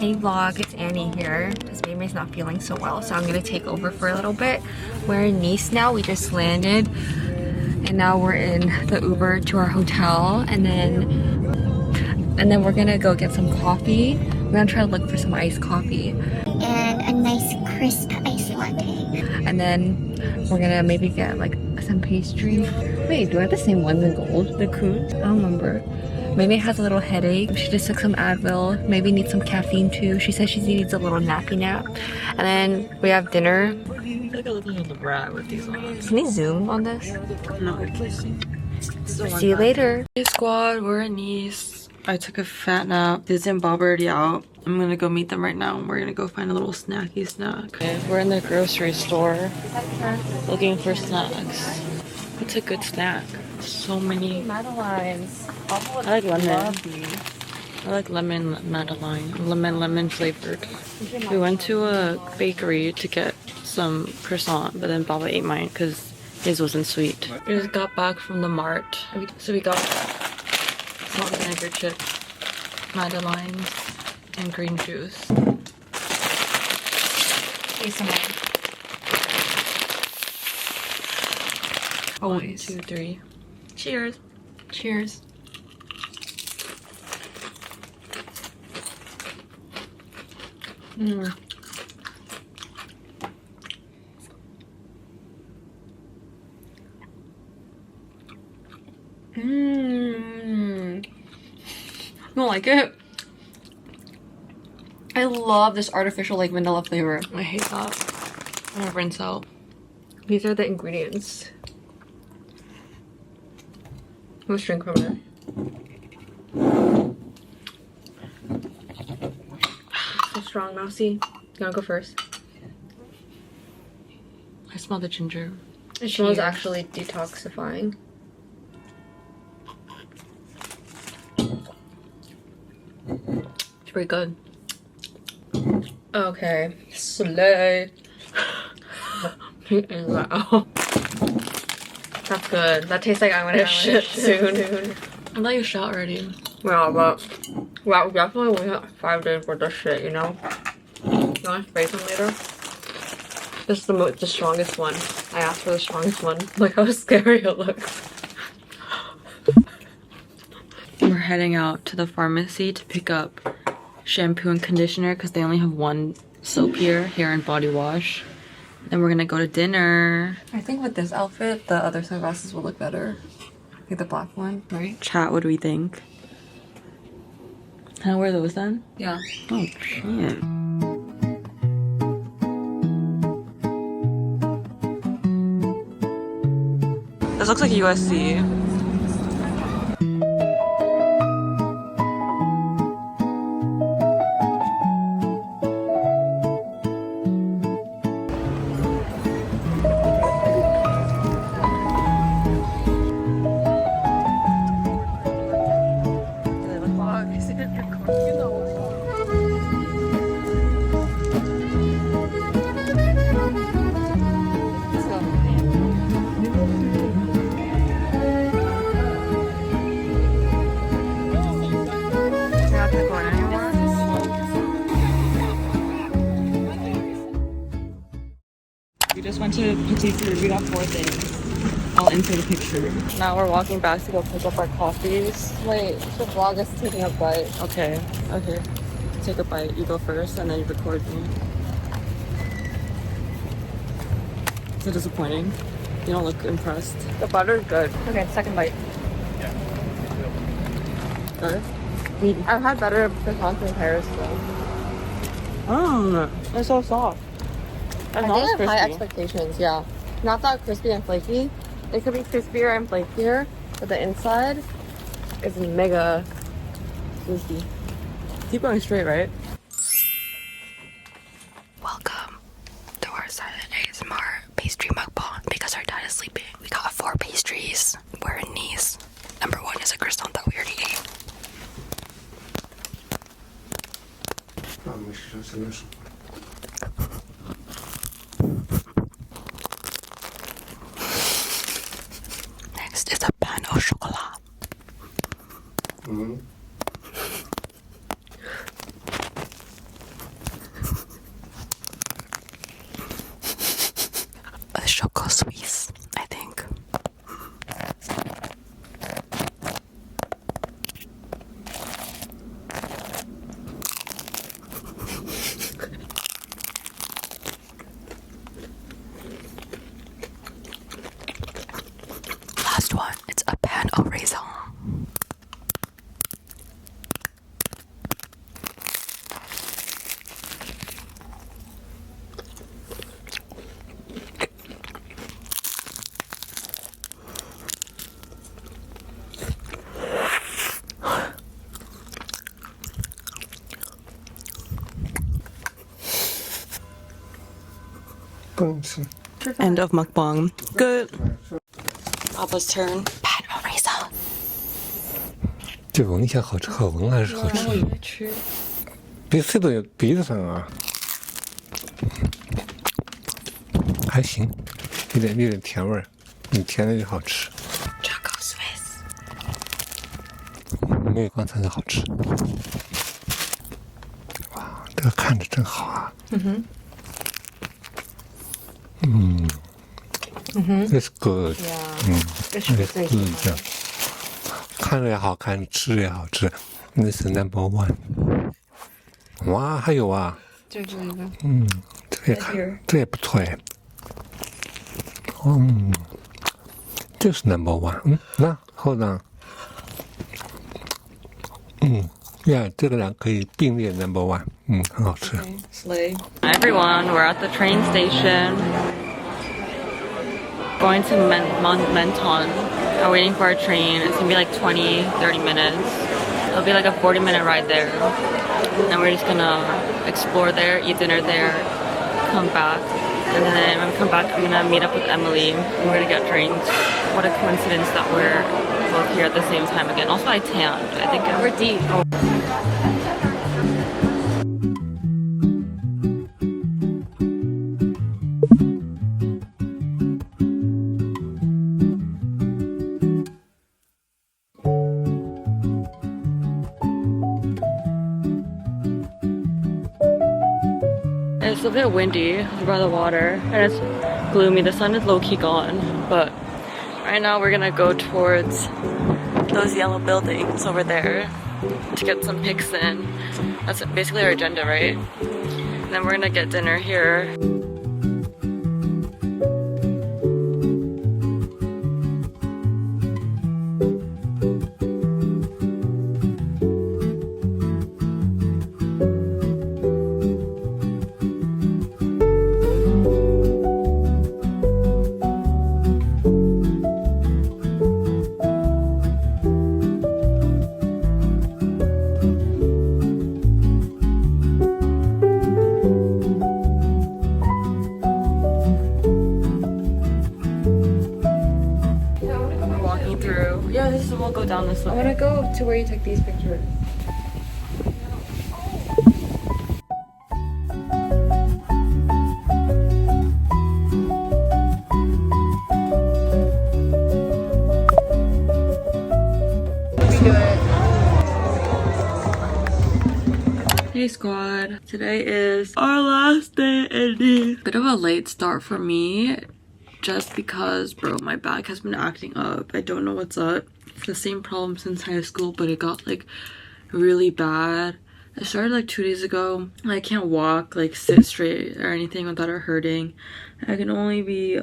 Hey vlog, it's Annie here because May's not feeling so well, so I'm gonna take over for a little bit. We're in Nice now. We just landed and now we're in the Uber to our hotel, and then we're gonna go get some coffee. We're gonna try to look for some iced coffee and a nice crisp iced latte. and then we're gonna maybe get like some pastry. Wait, do I have the same ones in gold? The coon? I don't remember. Maybe has a little headache. She just took some Advil. Maybe needs some caffeine too. She says she needs a little nappy nap. And then we have dinner. I feel like a little rat with these on. Can we zoom on this? No. See you later. Hey squad, we're in Nice. I took a fat nap. Diz and Bob are already out. I'm gonna go meet them right now and we're gonna go find a little snacky snack. Okay, we're in the grocery store looking for snacks. What's a good snack? So many. Madeline's. I like lemon. I like lemon Madeline. Lemon flavored. We went to a bakery to get some croissant, but then Baba ate mine because his wasn't sweet. We just got back from the mart. So we got salt and vinegar chips, Madelines, and green juice. Oh, 1, 2, 3. Cheers. cheers. Mm. Mmm. You don't like it? I love this artificial like vanilla flavor. I hate that. I'm gonna rinse out. These are the ingredients. Let's drink from it. So strong, Mousy. You wanna go first? I smell the ginger. It smells actually detoxifying. It's pretty good. Okay, slay. That's good. That tastes like I'm gonna shit soon. I thought you shot already. Yeah, but wow, we definitely went out 5 days worth of shit, you know? You wanna spray some later? This is the strongest one. I asked for the strongest one. Look how scary it looks. We're heading out to the pharmacy to pick up shampoo and conditioner because they only have one soap here, hair and body wash. Then we're gonna go to dinner. I think with this outfit, the other sunglasses will look better. Like the black one, right? Chat, what do we think? Can I wear those then? Yeah. Oh shit. This looks like USC. We just went to Petit Fruit. We got 4 things. I'll insert a picture. Now we're walking back to go pick up our coffees. Wait, the vlog is taking a bite. Okay. Take a bite. You go first and then you record me. Is it disappointing? You don't look impressed. The butter's good. Okay, second bite. Good? I've had better croissants in Paris though. It's so soft. I think I have high expectations, yeah. Not that crispy and flaky. It could be crispier and flakier, but the inside is mega juicy. Keep going straight, right? Welcome to our silent ASMR pastry mukbang because our dad is sleeping. We got 4 pastries. We're in Nice. Number 1 is a croissant that we already ate. Next is a pain au chocolat. 不能吃。 End of mukbang. Good. Papa's turn. Bad Marisa. 就闻一下好吃，好闻还是好吃？吃。别塞到鼻子上啊。还行，有点甜味儿，甜的就好吃。 Choco Swiss. 没有刚才的好吃。哇，这个看着真好啊。It's good. It's really good. 看着也好看，吃也好吃。那是 number one. 哇，还有啊。这个。这也不错哎。这是 number one。那后呢？这个俩可以并列 number one。很好吃。Slay. Everyone, we're at the train station. Going to Menton. I'm waiting for our train. It's gonna be like 20-30 minutes. It'll be like a 40-minute ride there. And we're just gonna explore there, eat dinner there, come back. And then when we come back, I'm gonna meet up with Emily. And we're gonna get drinks. What a coincidence that we're both here at the same time again. Also, I tanned. I think we're deep. It's a bit windy by the water and it's gloomy. The sun is low-key gone, but right now we're gonna go towards those yellow buildings over there to get some pics in. That's basically our agenda, right? And then we're gonna get dinner here. Yeah, we'll go down this way. I want to go to where you took these pictures. Hey squad, today is our last day ending. Bit of a late start for me. Just because, bro, my back has been acting up. I don't know what's up. It's the same problem since high school, but it got like really bad. I started like 2 days ago. I can't walk, like sit straight or anything without it hurting. I can only be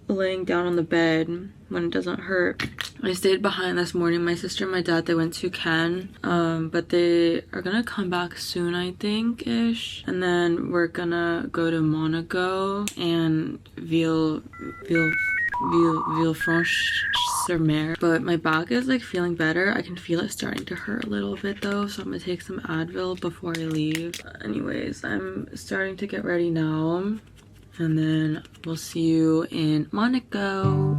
laying down on the bed when it doesn't hurt. I stayed behind this morning. My sister and my dad, they went to Cannes, but they are gonna come back soon, I think, ish. And then we're gonna go to Monaco and ville franche. But my back is like feeling better. I can feel it starting to hurt a little bit though, so I'm gonna take some Advil before I leave. Anyways, I'm starting to get ready now, and then we'll see you in Monaco.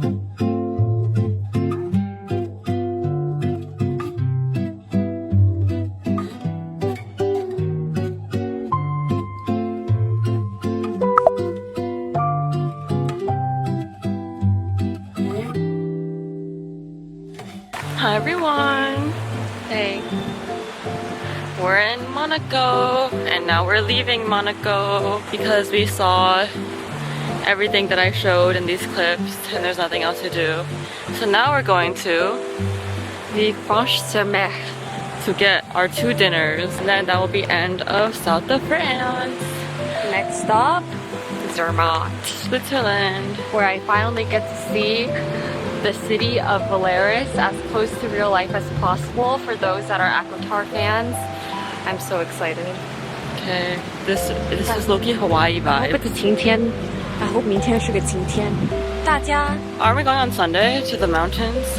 Hi everyone! Hey! We're in Monaco and now we're leaving Monaco because we saw everything that I showed in these clips and there's nothing else to do. So now we're going to the franche to get our 2 dinners, and then that will be end of south of France. Next stop, Zermatt, Switzerland, where I finally get to see the city of Valeris as close to real life as possible for those that are Aquatar fans. I'm so excited. Okay, this is low-key Hawaii I hope vibes. it's 晴天. I hope 明天是个晴天. 大家 Are we going on Sunday to the mountains?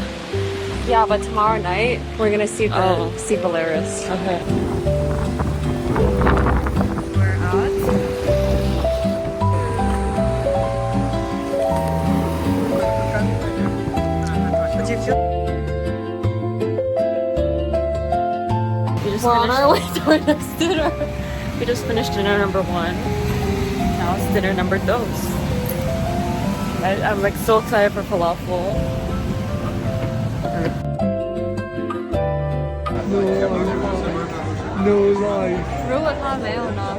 Yeah, but tomorrow night we're gonna see Valeris. Okay. We're at We're on our way to our next dinner. We just finished dinner number 1. Now it's dinner number 2. I'm like so excited for falafel. No life. 如果它没有呢？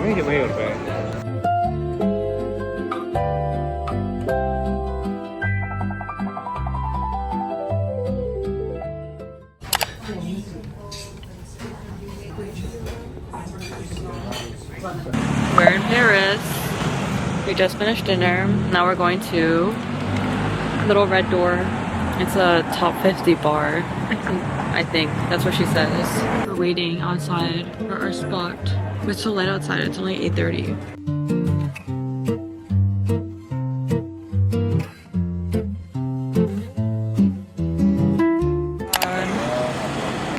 没就没有呗。We're in Paris. We just finished dinner. Now we're going to Little Red Door. It's a top 50 bar. I think that's what she says. We're waiting outside for our spot. It's so light outside. It's only 8:30.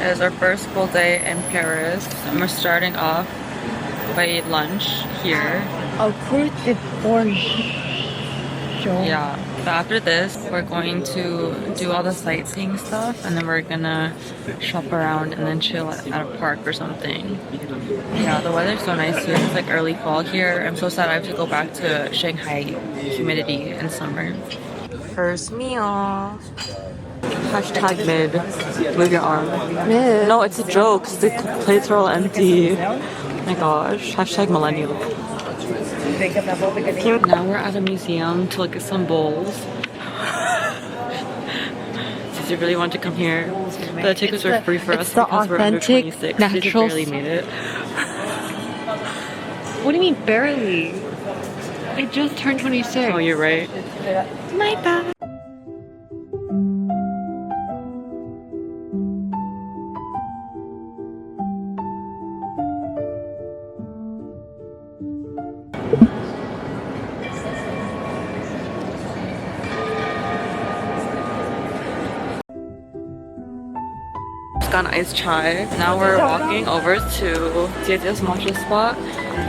It is our first full day in Paris, and we're starting off by lunch here. Oh, fruit de bourge. Yeah. But after this, we're going to do all the sightseeing stuff, and then we're gonna shop around and then chill at a park or something. Yeah, the weather's so nice too. It's like early fall here. I'm so sad I have to go back to Shanghai humidity in summer. First meal. Hashtag mid. Move your arm. Mid. No, it's a joke. The plates are all empty. Oh my gosh. Hashtag millennial. Now we're at a museum to look at some bowls. Did you really want to come here? The tickets were free for us because we're under 26. We just barely made it. What do you mean barely? I just turned 26. Oh, you're right. My bad. Got an iced chai. Now we're walking over to Jie's matcha spot,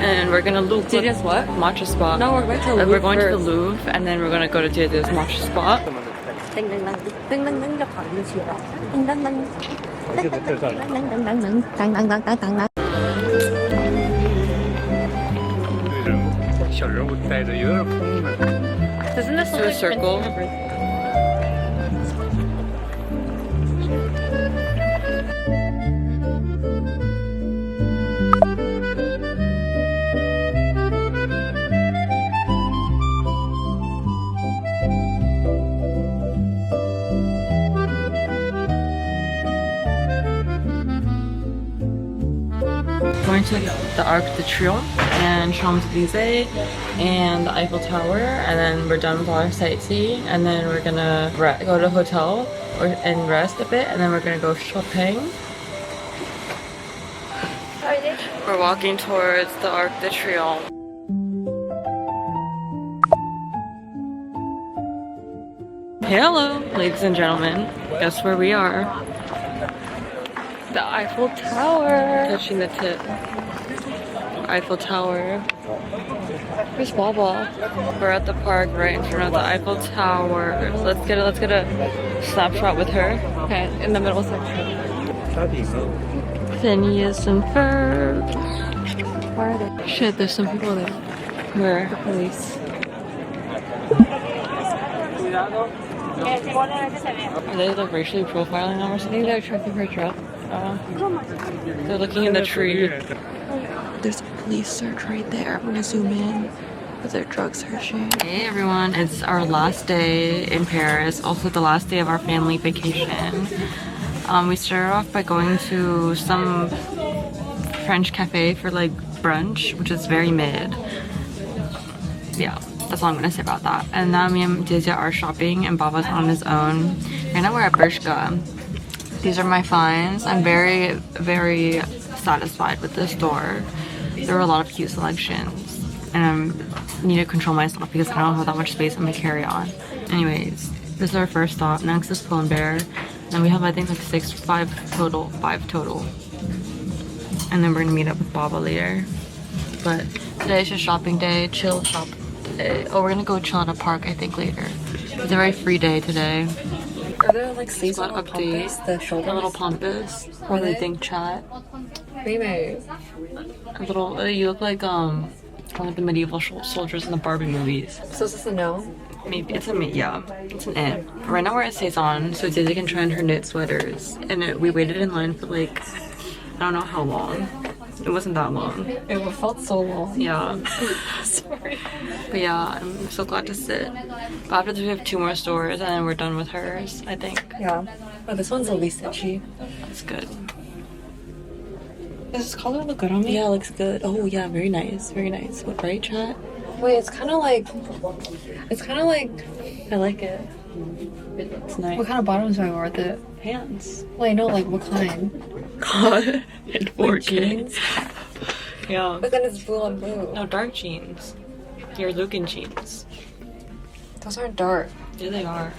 and we're gonna loop. Jie's what? Matcha spot. No, we're going to Louvre. We're going to the Louvre, and then we're gonna go to Jie's matcha spot. Isn't this Do a circle. Going to the Arc de Triomphe and Champs-Elysees and the Eiffel Tower, and then we're done with all our sightseeing, and then we're gonna go to a hotel and rest a bit, and then we're gonna go shopping. We're walking towards the Arc de Triomphe. Hello, ladies and gentlemen. Guess where we are? the Eiffel Tower. Touching the tip. Eiffel Tower. Where's Baba? We're at the park right in front of the Eiffel Tower. So let's get a snapshot with her. Okay, in the middle section. Phineas and Ferb. Where are they? Shit, there's some people there. Where? The police. Are they like racially profiling them or I something? think they're checking her truck. They're looking in the tree. There's a police search right there. I'm gonna zoom in with their drug searching. Hey everyone, it's our last day in Paris, also the last day of our family vacation. We started off by going to some French cafe for like brunch, which is very mid. Yeah, that's all I'm gonna say about that. And now me and Dizia are shopping and Baba's on his own. Right now we're at Bershka. These are my finds. I'm very, very satisfied with this store. There were a lot of cute selections, and I need to control myself because I don't have that much space on my carry-on. Anyways, this is our first stop. Next is Pull & Bear. And we have, I think, like 5 total. And then we're gonna meet up with Baba later. But today's just shopping day, chill shop day. Oh, we're gonna go chill at a park, I think, later. It's a very free day today. Are there like sleeves Spot on update. pompous, the shoulders? A little pompous. Are Really they? think chat. Maybe. A little. You look like one of the medieval soldiers in the Barbie movies. So is this a no? Maybe it's it's an it. Right now we're at Saison, so Daisy can try on her knit sweaters, and we waited in line for like I don't know how long. It wasn't that long. It felt so long. Yeah. Sorry. But yeah, I'm so glad to sit. But after this, we have 2 more stores, and then we're done with hers. I think Yeah. Oh, this one's the least itchy. that's good. Does this color look good on me? Yeah, it looks good. Oh yeah, very nice, very nice. What, right, chat? Wait, it's kind of like. I like it. It's nice. What kind of bottoms do I wear with it? Pants? Wait, no, like what kind? God, and 4K. Jeans? Yeah. But then it's blue on blue. No, dark jeans. Your Lucan jeans. Those aren't dark. Yeah, they are.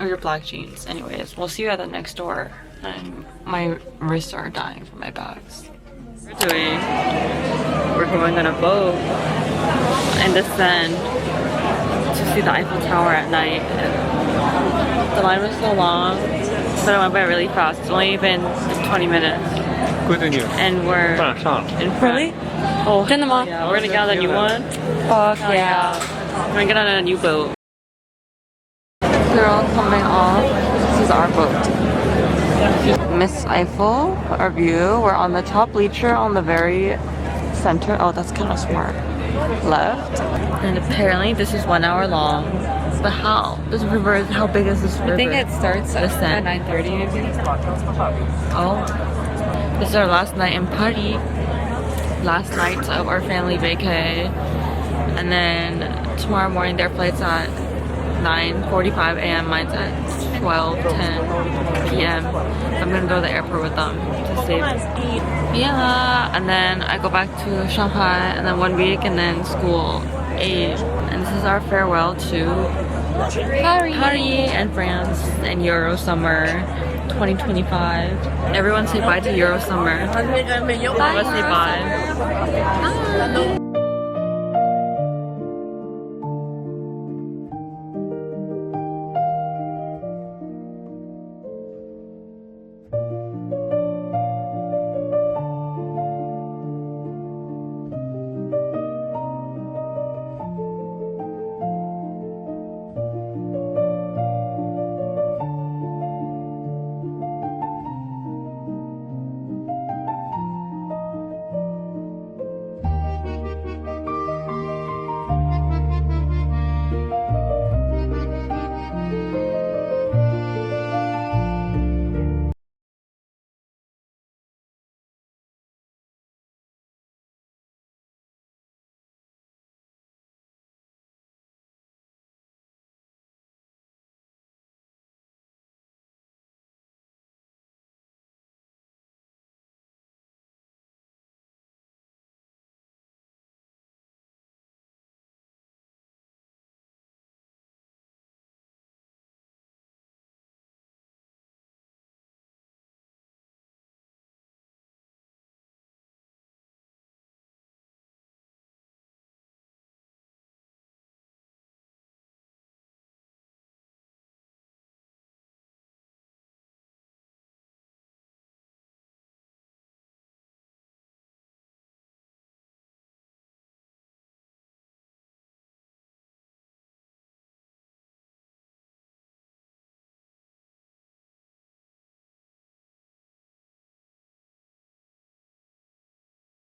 Or your black jeans. Anyways, we'll see you at the next store. My wrists are dying from my bags. We're going on a boat in the Seine to see the Eiffel Tower at night. The line was so long, but it went by really fast. It's only been 20 minutes. 贵的女 And we're 饭上了。 in front. Oh, 真的吗? yeah, we're gonna get on the new one. Fuck Yeah. We're gonna get on a new boat. They're all coming off. This is our boat. Miss Eiffel, our view. We're on the top bleacher on the very center. Oh, that's kind of smart. Left. And apparently this is 1 hour long. But how? This river is, how big is this river? I think it starts at Listen. 9:30 maybe. Oh. This is our last night in Paris. Last night of our family vacay. And then tomorrow morning their flight's at 9:45 a.m. Mine's at 12:10 p.m. I'm gonna go to the airport with them to save. Yeah, and then I go back to Shanghai, and then 1 week, and then school 8. And this is our farewell to Paris and France and eurosummer 2025. Everyone say bye to eurosummer. Let's say bye. Bye.